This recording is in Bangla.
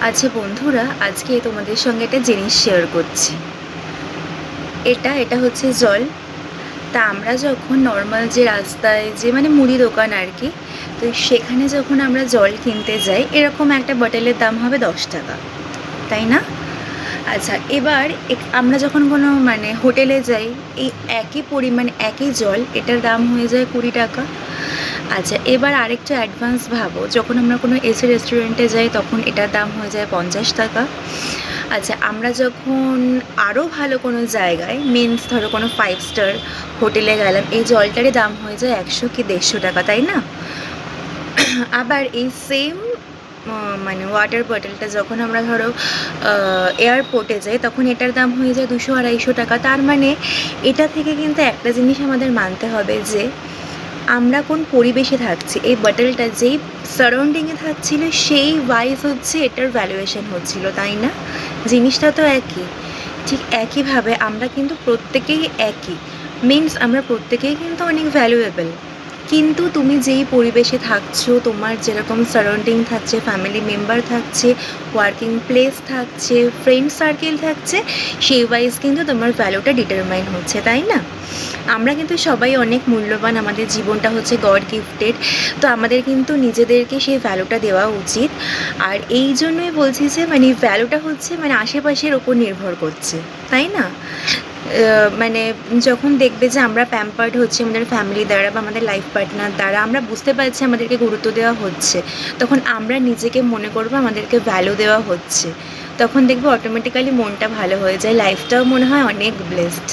আচ্ছা বন্ধুরা, আজকে তোমাদের সঙ্গে একটা জিনিস শেয়ার করছি। এটা হচ্ছে জল। তা আমরা যখন নর্মাল যে রাস্তায় যে মুদি দোকান আর কি, তো সেখানে যখন আমরা জল কিনতে যাই, এরকম একটা বটলের দাম হবে 10 টাকা, তাই না? আচ্ছা, এবার আমরা যখন কোনো হোটেলে যাই, এই একই পরিমাণে একই জল এটার দাম হয়ে যায় 20 টাকা। আচ্ছা, এবার আরেকটু অ্যাডভান্স ভাবো, যখন আমরা কোনো এসি রেস্টুরেন্টে যাই তখন এটার দাম হয়ে যায় 50 টাকা। আচ্ছা, আমরা যখন আরও ভালো কোনো জায়গায়, মিনস ধরো কোনো 5 স্টার হোটেলে গেলাম, এই জলটারই দাম হয়ে যায় 100 কি 150 টাকা, তাই না? আবার এই সেম ওয়াটার বটলটা যখন আমরা ধরো এয়ারপোর্টে যাই, তখন এটার দাম হয়ে যায় 200-250 টাকা। তার মানে এটা থেকে কিন্তু একটা জিনিস আমাদের মানতে হবে যে আমরা কোন পরিবেশে থাকছি, এই বটলটা যেই সারাউন্ডিংয়ে থাকছিল সেই ওয়াইজ হচ্ছে এটার ভ্যালুয়েশন হচ্ছিল, তাই না? জিনিসটা তো একই। ঠিক একইভাবে আমরা কিন্তু প্রত্যেকেই একই, মিনস আমরা প্রত্যেকেই কিন্তু অনেক ভ্যালুয়েবল। কিন্তু তুমি যেই পরিবেশে থাকছো, তোমার যেরকম সারাউন্ডিং থাকছে, ফ্যামিলি মেম্বার থাকছে, ওয়ার্কিং প্লেস থাকছে, ফ্রেন্ড সার্কেল থাকছে, সেই ওয়াইজ কিন্তু তোমার ভ্যালুটা ডিটারমাইন হচ্ছে, তাই না? আমরা কিন্তু সবাই অনেক মূল্যবান, আমাদের জীবনটা হচ্ছে গড গিফটেড। তো আমাদের কিন্তু নিজেদেরকে সেই ভ্যালুটা দেওয়া উচিত। আর এই জন্যই বলছি যে ভ্যালুটা হচ্ছে আশেপাশের ওপর নির্ভর করছে, তাই না? মানে যখন দেখবে যে আমরা প্যাম্পার্ড হচ্ছি আমাদের ফ্যামিলি দ্বারা বা আমাদের লাইফ পার্টনার দ্বারা, আমরা বুঝতে পারছি আমাদেরকে গুরুত্ব দেওয়া হচ্ছে, তখন আমরা নিজেকে মনে করবো আমাদেরকে ভ্যালু দেওয়া হচ্ছে। তখন দেখবে অটোমেটিক্যালি মনটা ভালো হয়ে যায়, লাইফটাও মনে হয় অনেক ব্লেসড।